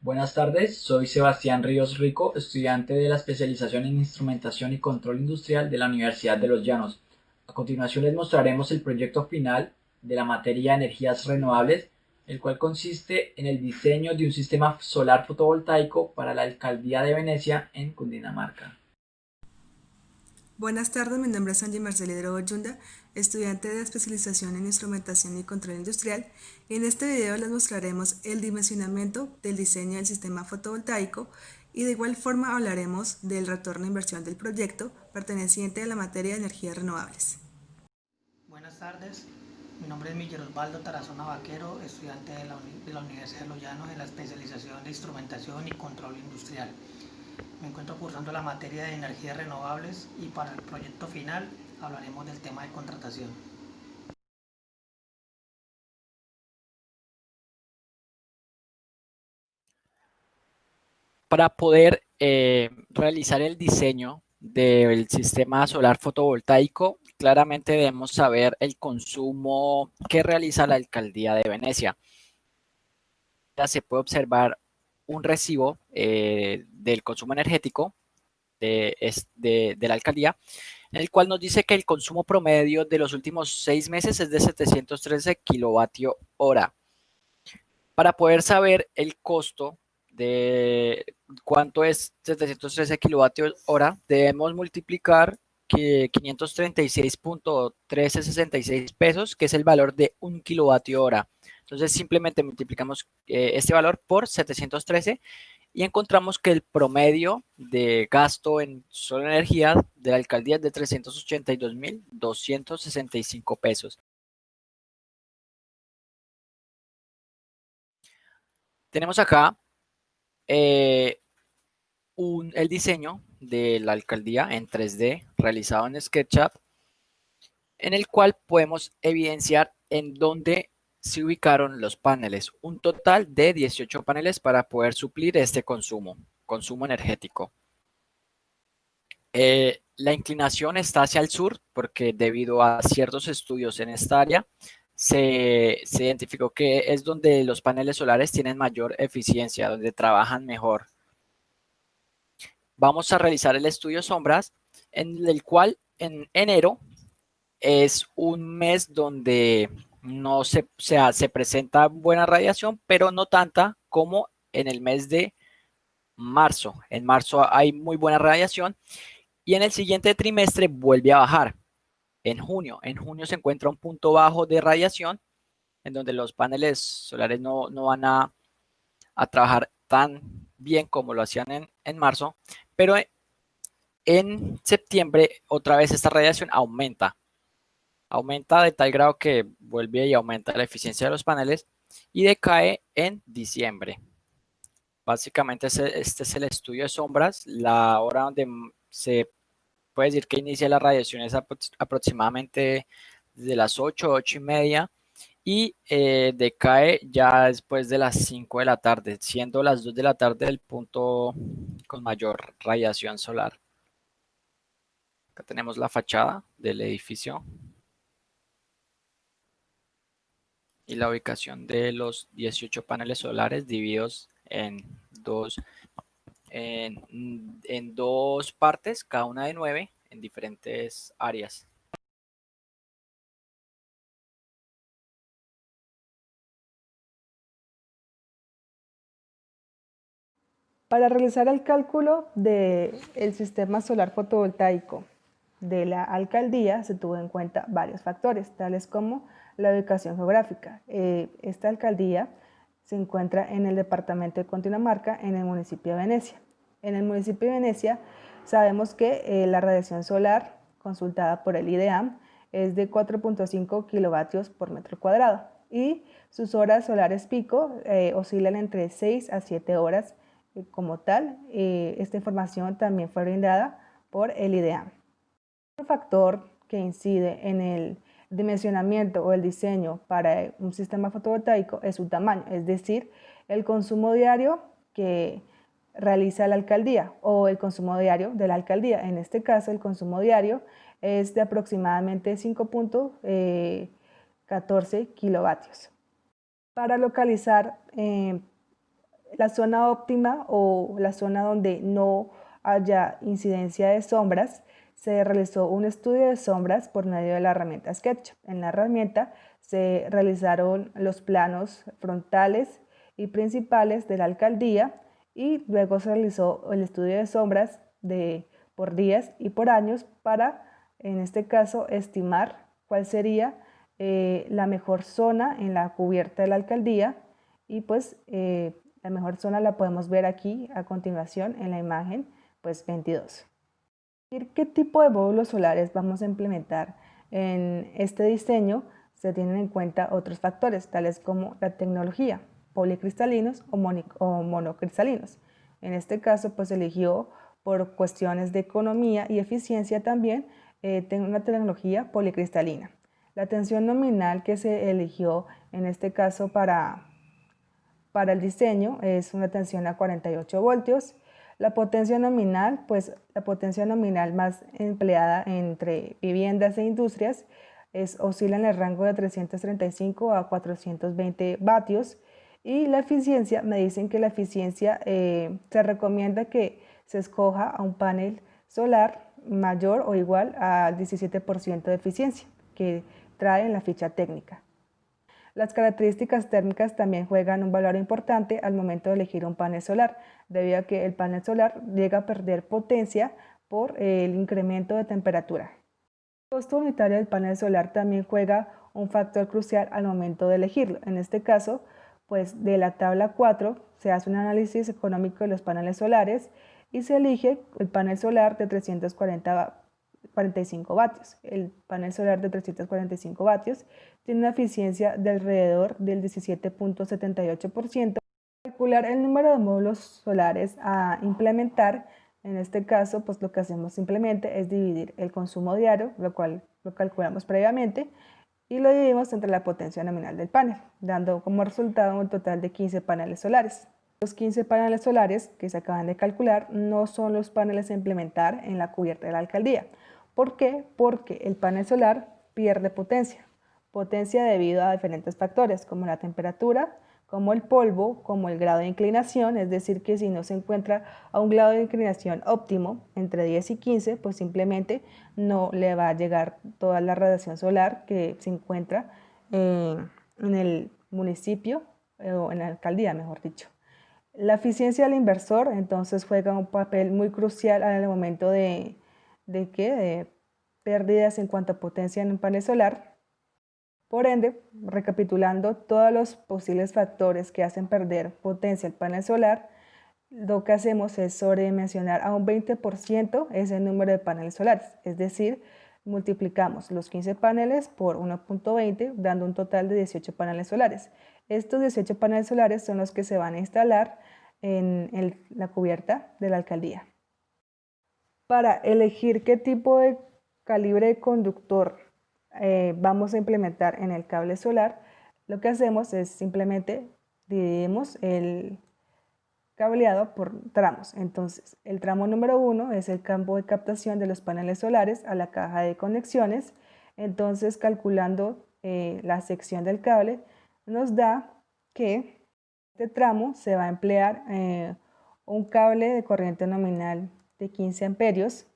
Buenas tardes, soy Sebastián Ríos Rico, estudiante de la especialización en Instrumentación y Control Industrial de la Universidad de Los Llanos. A continuación les mostraremos el proyecto final de la materia de energías renovables, el cual consiste en el diseño de un sistema solar fotovoltaico para la Alcaldía de Venecia en Cundinamarca. Buenas tardes, mi nombre es Angie Marcelidro Boyunda, estudiante de especialización en Instrumentación y Control Industrial, y en este video les mostraremos el dimensionamiento del diseño del sistema fotovoltaico y de igual forma hablaremos del retorno de inversión del proyecto perteneciente a la materia de energías renovables. Buenas tardes, mi nombre es Miguel Osvaldo Tarazona Vaquero, estudiante de la Universidad de Los Llanos en la especialización de Instrumentación y Control Industrial. Me encuentro cursando la materia de energías renovables y para el proyecto final hablaremos del tema de contratación. Para poder realizar el diseño del sistema solar fotovoltaico, claramente debemos saber el consumo que realiza la Alcaldía de Venecia. Ya se puede observar un recibo del consumo energético de la Alcaldía, en el cual nos dice que el consumo promedio de los últimos 6 meses es de 713 kilovatio hora. Para poder saber el costo de cuánto es 713 kilovatios hora, debemos multiplicar que 536.1366 pesos, que es el valor de 1 kilovatio hora. Entonces simplemente multiplicamos este valor por 713 y encontramos que el promedio de gasto en solo energía de la alcaldía es de 382.265 pesos. Tenemos acá eh, el diseño de la alcaldía en 3D realizado en SketchUp, en el cual podemos evidenciar en dónde se ubicaron los paneles, un total de 18 paneles para poder suplir este consumo energético. La inclinación está hacia el sur porque debido a ciertos estudios en esta área se identificó que es donde los paneles solares tienen mayor eficiencia, donde trabajan mejor. Vamos a realizar el estudio sombras, en el cual en enero es un mes donde no se presenta buena radiación, pero no tanta como en el mes de marzo. En marzo hay muy buena radiación y en el siguiente trimestre vuelve a bajar. En junio se encuentra un punto bajo de radiación en donde los paneles solares no van a trabajar tan bien como lo hacían en marzo, pero en septiembre otra vez esta radiación aumenta de tal grado que vuelve y aumenta la eficiencia de los paneles y decae en diciembre. Básicamente este es el estudio de sombras, la hora donde se puede decir que inicia la radiación es aproximadamente de las 8 y media y decae ya después de las 5 de la tarde, siendo las 2 de la tarde el punto con mayor radiación solar. Acá tenemos la fachada del edificio y la ubicación de los 18 paneles solares divididos en dos partes, cada una de 9, en diferentes áreas. Para realizar el cálculo del sistema solar fotovoltaico de la alcaldía se tuvo en cuenta varios factores, tales como la ubicación geográfica. Esta alcaldía se encuentra en el departamento de Cundinamarca, en el municipio de Venecia. En el municipio de Venecia sabemos que la radiación solar consultada por el IDEAM es de 4.5 kilovatios por metro cuadrado y sus horas solares pico oscilan entre 6 a 7 horas como tal. Esta información también fue brindada por el IDEAM. Un factor que incide en el dimensionamiento o el diseño para un sistema fotovoltaico es su tamaño, es decir, el consumo diario que realiza la alcaldía o el consumo diario de la alcaldía. En este caso, el consumo diario es de aproximadamente 5.14 kilovatios. Para localizar la zona óptima o la zona donde no haya incidencia de sombras, se realizó un estudio de sombras por medio de la herramienta SketchUp. En la herramienta se realizaron los planos frontales y principales de la alcaldía y luego se realizó el estudio de sombras por días y por años para, en este caso, estimar cuál sería la mejor zona en la cubierta de la alcaldía y pues la mejor zona la podemos ver aquí a continuación en la imagen pues 22. ¿Qué tipo de módulos solares vamos a implementar en este diseño? Se tienen en cuenta otros factores, tales como la tecnología, policristalinos o monocristalinos. En este caso, pues eligió por cuestiones de economía y eficiencia también una tecnología policristalina. La tensión nominal que se eligió en este caso para el diseño es una tensión a 48 voltios. La potencia nominal, pues la potencia nominal más empleada entre viviendas e industrias oscila en el rango de 335 a 420 vatios. Y la eficiencia, me dicen que la eficiencia se recomienda que se escoja a un panel solar mayor o igual al 17% de eficiencia que trae en la ficha técnica. Las características térmicas también juegan un valor importante al momento de elegir un panel solar, debido a que el panel solar llega a perder potencia por el incremento de temperatura. El costo unitario del panel solar también juega un factor crucial al momento de elegirlo. En este caso, pues de la tabla 4 se hace un análisis económico de los paneles solares y se elige el panel solar de 345 vatios. El panel solar de 345 vatios tiene una eficiencia de alrededor del 17.78%. Calcular el número de módulos solares a implementar, en este caso, pues lo que hacemos simplemente es dividir el consumo diario, lo cual lo calculamos previamente, y lo dividimos entre la potencia nominal del panel, dando como resultado un total de 15 paneles solares. Los 15 paneles solares que se acaban de calcular no son los paneles a implementar en la cubierta de la alcaldía. ¿Por qué? Porque el panel solar pierde potencia debido a diferentes factores como la temperatura, como el polvo, como el grado de inclinación, es decir que si no se encuentra a un grado de inclinación óptimo entre 10 y 15, pues simplemente no le va a llegar toda la radiación solar que se encuentra en el municipio o en la alcaldía, mejor dicho. La eficiencia del inversor entonces juega un papel muy crucial al momento de pérdidas en cuanto a potencia en un panel solar. Por ende, recapitulando todos los posibles factores que hacen perder potencia al panel solar, lo que hacemos es sobredimensionar a un 20% ese número de paneles solares, es decir, multiplicamos los 15 paneles por 1.20, dando un total de 18 paneles solares. Estos 18 paneles solares son los que se van a instalar en la cubierta de la alcaldía. Para elegir qué tipo de calibre de conductor vamos a implementar en el cable solar, lo que hacemos es simplemente dividimos el cableado por tramos. Entonces, el tramo número 1 es el campo de captación de los paneles solares a la caja de conexiones. Entonces, calculando la sección del cable, nos da que este tramo se va a emplear un cable de corriente nominal de 15 amperios.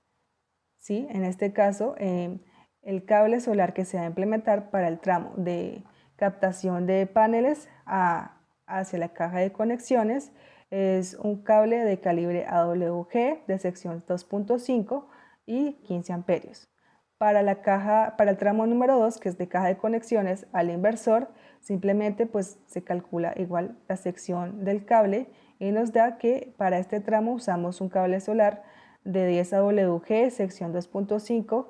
¿Sí? En este caso, el cable solar que se va a implementar para el tramo de captación de paneles hacia la caja de conexiones es un cable de calibre AWG de sección 2.5 y 15 amperios. Para el tramo número 2, que es de caja de conexiones al inversor, simplemente pues se calcula igual la sección del cable y nos da que para este tramo usamos un cable solar de 10 AWG, sección 2.5,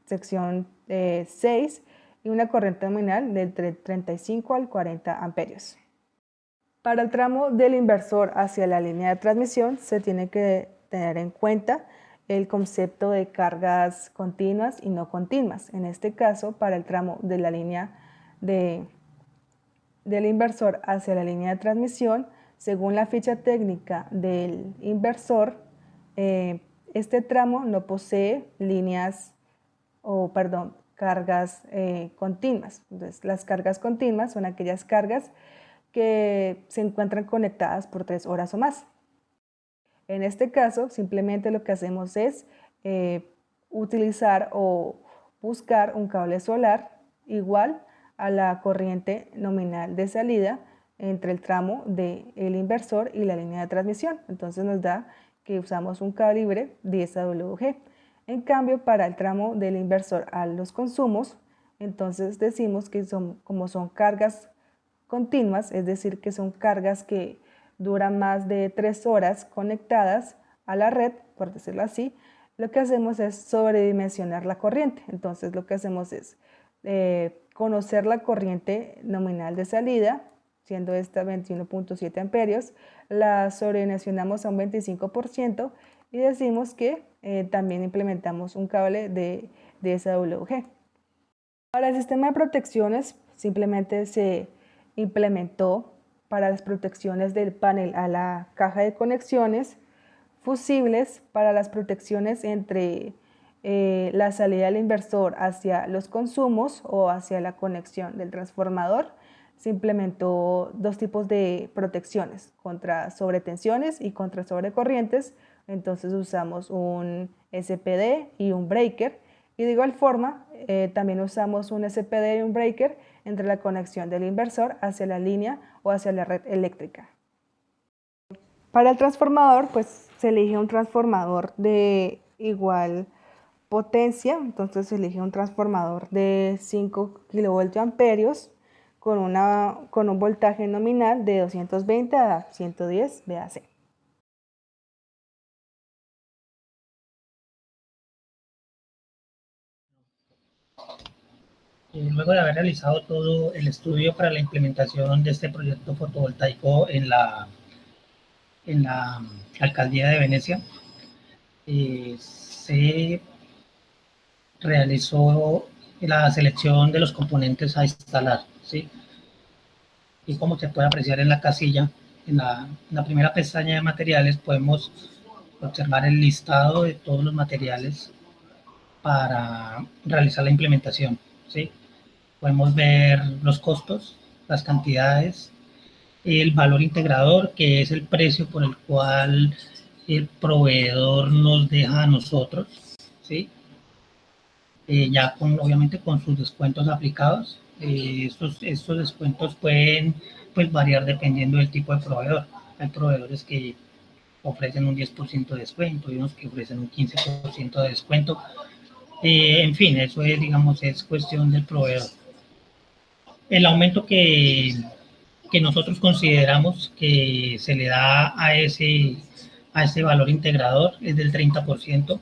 sección 6 y una corriente nominal de entre 35 al 40 amperios. Para el tramo del inversor hacia la línea de transmisión se tiene que tener en cuenta el concepto de cargas continuas y no continuas. En este caso, para el tramo de la línea del inversor hacia la línea de transmisión, según la ficha técnica del inversor, este tramo no posee cargas continuas. Entonces, las cargas continuas son aquellas cargas que se encuentran conectadas por 3 horas o más. En este caso, simplemente lo que hacemos es utilizar o buscar un cable solar igual a la corriente nominal de salida entre el tramo del inversor y la línea de transmisión. Entonces nos da que usamos un calibre 10 AWG. En cambio, para el tramo del inversor a los consumos, entonces decimos que como son cargas continuas, es decir, que son cargas que duran más de 3 horas conectadas a la red, por decirlo así, lo que hacemos es sobredimensionar la corriente. Entonces lo que hacemos es conocer la corriente nominal de salida, siendo esta 21.7 amperios, la sobredimensionamos a un 25% y decimos que también implementamos un cable de SWG. Para el sistema de protecciones simplemente se implementó para las protecciones del panel a la caja de conexiones, fusibles para las protecciones entre la salida del inversor hacia los consumos o hacia la conexión del transformador. Se implementó 2 tipos de protecciones, contra sobretensiones y contra sobrecorrientes. Entonces usamos un SPD y un breaker. Y de igual forma, también usamos un SPD y un breaker entre la conexión del inversor hacia la línea o hacia la red eléctrica. Para el transformador, pues se elige un transformador de igual potencia, entonces se elige un transformador de 5 kVA con un voltaje nominal de 220 a 110 VAC. Luego de haber realizado todo el estudio para la implementación de este proyecto fotovoltaico en la Alcaldía de Venecia, se realizó la selección de los componentes a instalar, ¿sí? Y como se puede apreciar en la casilla, en la primera pestaña de materiales, podemos observar el listado de todos los materiales para realizar la implementación, ¿sí? Podemos ver los costos, las cantidades, el valor integrador, que es el precio por el cual el proveedor nos deja a nosotros, ¿sí? Ya obviamente con sus descuentos aplicados. Estos descuentos pueden pues, variar dependiendo del tipo de proveedor. Hay proveedores que ofrecen un 10% de descuento y unos que ofrecen un 15% de descuento. En fin, eso es, digamos, es cuestión del proveedor. El aumento que nosotros consideramos que se le da a ese valor integrador es del 30%.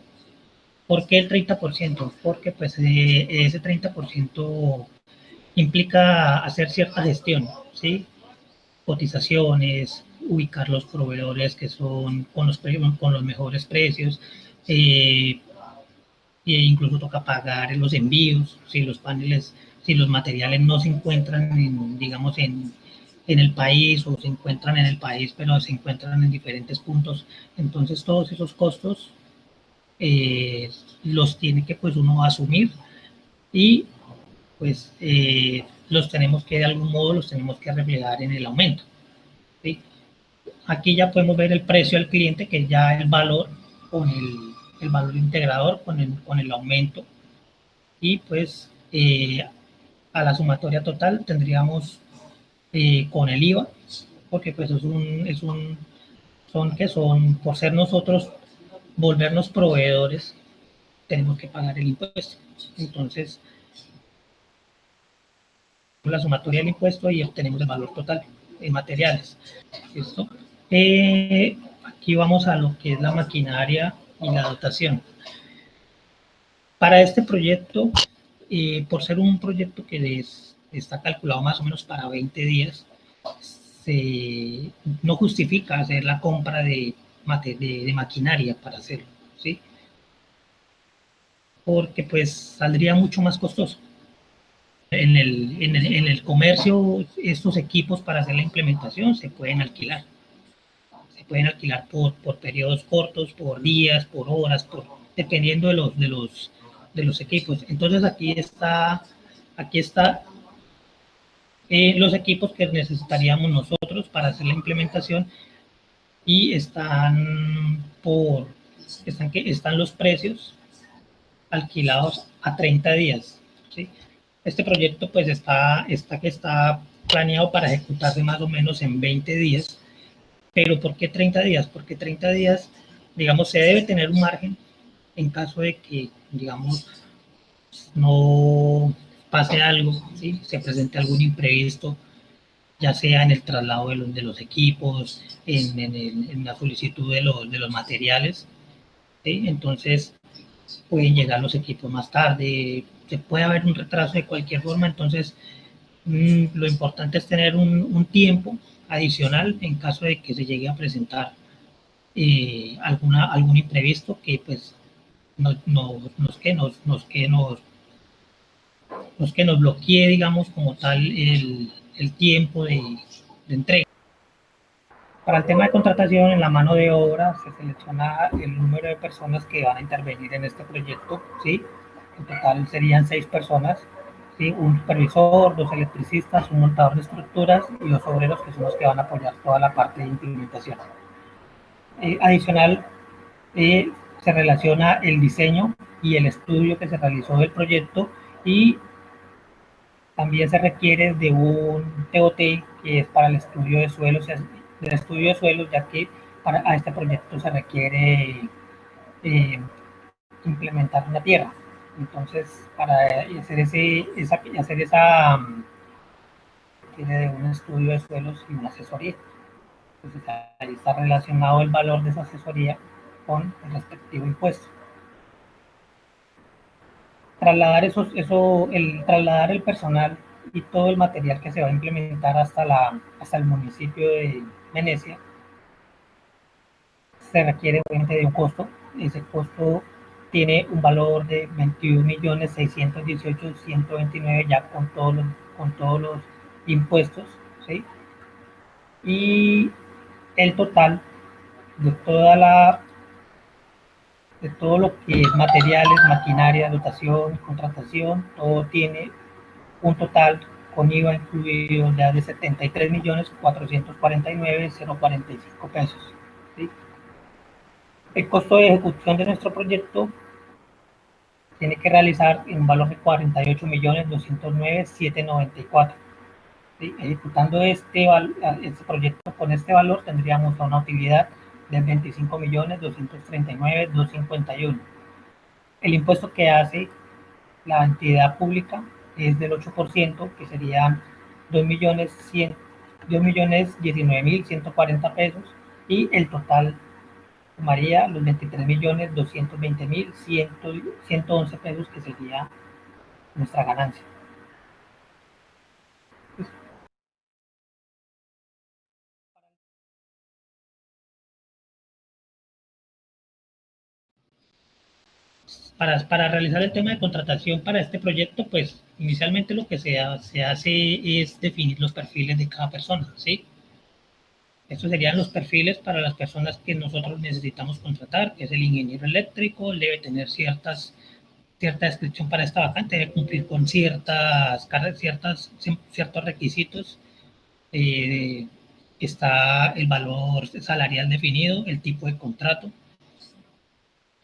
¿Por qué el 30%? Porque pues ese 30% implica hacer cierta gestión, ¿sí? Cotizaciones, ubicar los proveedores que son con los mejores precios, e incluso toca pagar los envíos, si los materiales no se encuentran digamos, en el país o se encuentran en el país, pero se encuentran en diferentes puntos. Entonces todos esos costos los tiene que pues uno asumir y pues los tenemos que de algún modo los tenemos que reflejar en el aumento, ¿sí? Aquí ya podemos ver el precio al cliente, que ya el valor con el valor integrador con el aumento, y pues a la sumatoria total tendríamos con el IVA, porque pues son por ser nosotros volvernos proveedores, tenemos que pagar el impuesto. Entonces, la sumatoria del impuesto y obtenemos el valor total en materiales. ¿Listo? Aquí vamos a lo que es la maquinaria y la dotación. Para este proyecto, por ser un proyecto que está calculado más o menos para 20 días, no justifica hacer la compra de maquinaria para hacerlo, ¿sí? Porque pues saldría mucho más costoso. En el comercio, estos equipos para hacer la implementación se pueden alquilar. Se pueden alquilar por periodos cortos, por días, por horas, dependiendo de los equipos. Entonces aquí está los equipos que necesitaríamos nosotros para hacer la implementación y están los precios alquilados a 30 días. ¿Sí? Este proyecto pues está planeado para ejecutarse más o menos en 20 días. ¿Pero por qué 30 días? Porque 30 días, digamos, se debe tener un margen en caso de que, digamos, no pase algo, ¿sí? Se presente algún imprevisto, ya sea en el traslado de los equipos, en la solicitud de los materiales, ¿sí? Entonces pueden llegar los equipos más tarde, se puede haber un retraso de cualquier forma, entonces lo importante es tener un tiempo adicional en caso de que se llegue a presentar algún imprevisto que pues nos bloquee, digamos, como tal el tiempo de entrega. Para el tema de contratación, en la mano de obra se selecciona el número de personas que van a intervenir en este proyecto, ¿sí? En total serían 6 personas, ¿sí? Un supervisor, 2 electricistas, un montador de estructuras y 2 obreros que son los que van a apoyar toda la parte de implementación. Adicional, se relaciona el diseño y el estudio que se realizó del proyecto y también se requiere de un TOT que es para el estudio de suelos, ya que a este proyecto se requiere eh, implementar una tierra. Entonces, para hacer tiene un estudio de suelos y una asesoría. Entonces, ahí está relacionado el valor de esa asesoría con el respectivo impuesto. Trasladar el personal y todo el material que se va a implementar hasta el municipio de Venecia se requiere obviamente de un costo. Ese costo tiene un valor de 21.618.129 ya con todos los impuestos, ¿sí? Y el total de todo lo que es materiales, maquinaria, dotación, contratación, todo tiene un total con IVA incluido ya de 73.449.045 pesos. ¿Sí? El costo de ejecución de nuestro proyecto tiene que realizar en un valor de 48.209.794. ¿Sí? Ejecutando este proyecto con este valor tendríamos una utilidad de 25.239.251. El impuesto que hace la entidad pública es del 8%, que serían 2.019.140 pesos, y el total sumaría los 23.220.111 pesos, que sería nuestra ganancia. Para realizar el tema de contratación para este proyecto, pues inicialmente lo que se hace es definir los perfiles de cada persona, ¿sí? Estos serían los perfiles para las personas que nosotros necesitamos contratar, que es el ingeniero eléctrico, debe tener cierta descripción para esta vacante, debe cumplir con ciertos requisitos. Está el valor salarial definido, el tipo de contrato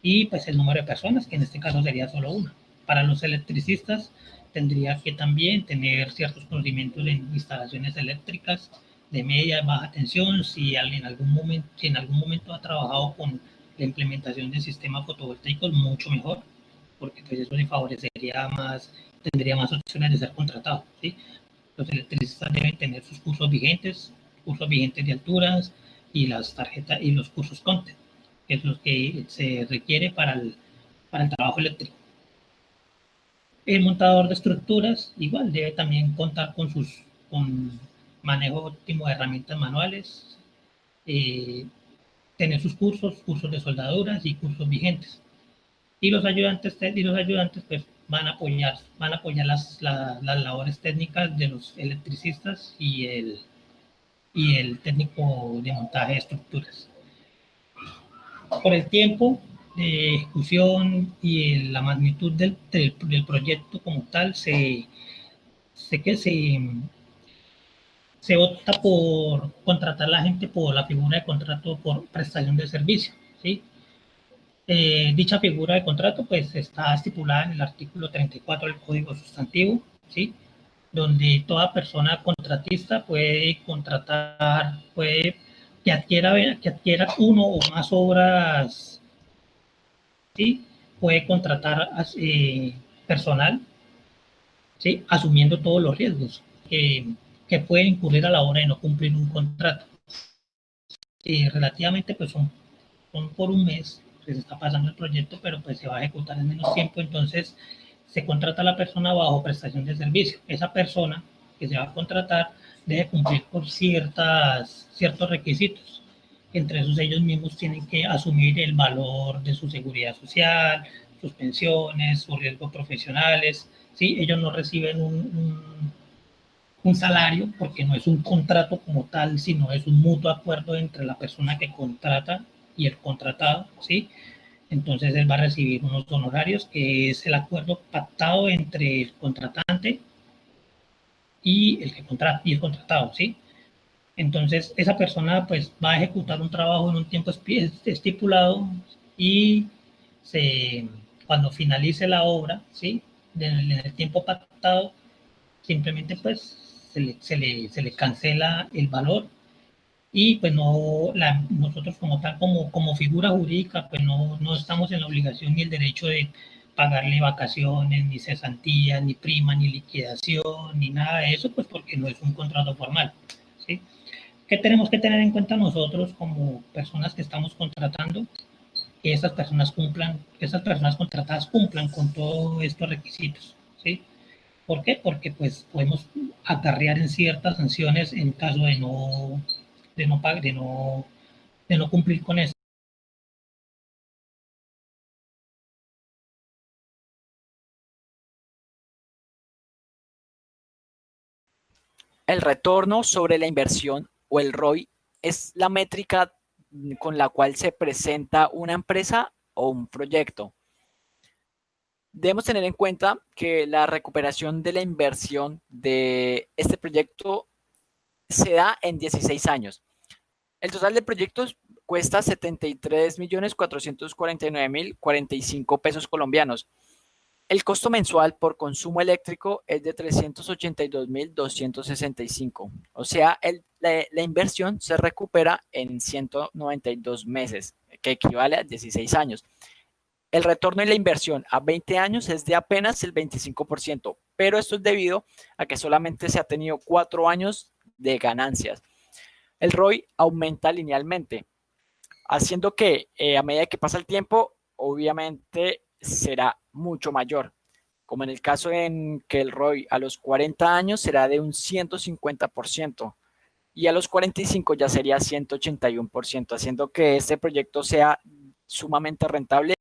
y pues el número de personas, que en este caso sería solo una. Para los electricistas tendría que también tener ciertos conocimientos en instalaciones eléctricas de media y baja tensión, si en algún momento ha trabajado con la implementación de sistemas fotovoltaicos, mucho mejor, porque pues eso le favorecería más, tendría más opciones de ser contratado, ¿sí? Los electricistas deben tener sus cursos vigentes de alturas y las tarjetas y los cursos content, que es lo que se requiere para el trabajo eléctrico. El montador de estructuras igual debe también contar con manejo óptimo de herramientas manuales, tener sus cursos de soldaduras y cursos vigentes. Y los ayudantes pues van a apoyar las labores técnicas de los electricistas y el técnico de montaje de estructuras. Por el tiempo de ejecución y la magnitud del proyecto como tal, se opta por contratar a la gente por la figura de contrato por prestación de servicio, ¿sí? Dicha figura de contrato pues está estipulada en el artículo 34 del Código Sustantivo, ¿sí? Donde toda persona contratista puede contratar, puede que adquiera uno o más obras, ¿sí? Puede contratar personal, ¿sí? Asumiendo todos los riesgos que pueden incurrir a la hora de no cumplir un contrato. Relativamente pues son por un mes que se está pasando el proyecto, pero pues se va a ejecutar en menos tiempo, entonces se contrata a la persona bajo prestación de servicio. Esa persona que se va a contratar debe cumplir por ciertos requisitos. Entre esos ellos mismos tienen que asumir el valor de su seguridad social, sus pensiones, sus riesgos profesionales. ¿Sí? Ellos no reciben un salario porque no es un contrato como tal, sino es un mutuo acuerdo entre la persona que contrata y el contratado, ¿sí? Entonces él va a recibir unos honorarios que es el acuerdo pactado entre el contratante y el que contrata y el contratado, ¿sí? Entonces esa persona pues va a ejecutar un trabajo en un tiempo estipulado y se, cuando finalice la obra, ¿sí? En el tiempo pactado, simplemente pues se le cancela el valor y pues no, nosotros como tal, como figura jurídica, pues no estamos en la obligación ni el derecho de pagarle vacaciones, ni cesantías, ni prima, ni liquidación, ni nada de eso, pues porque no es un contrato formal, ¿sí? ¿Qué tenemos que tener en cuenta nosotros como personas que estamos contratando? Que estas personas cumplan, que estas personas contratadas cumplan con todos estos requisitos, ¿sí? ¿Por qué? Porque pues podemos acarrear en ciertas sanciones en caso de no cumplir con eso. El retorno sobre la inversión o el ROI es la métrica con la cual se presenta una empresa o un proyecto. Debemos tener en cuenta que la recuperación de la inversión de este proyecto se da en 16 años. El total de proyectos cuesta 73.449.045 pesos colombianos. El costo mensual por consumo eléctrico es de 382.265. O sea, la inversión se recupera en 192 meses, que equivale a 16 años. El retorno de la inversión a 20 años es de apenas el 25%, pero esto es debido a que solamente se ha tenido 4 años de ganancias. El ROI aumenta linealmente, haciendo que a medida que pasa el tiempo, obviamente será mucho mayor, como en el caso en que el ROI a los 40 años será de un 150% y a los 45 ya sería 181%, haciendo que este proyecto sea sumamente rentable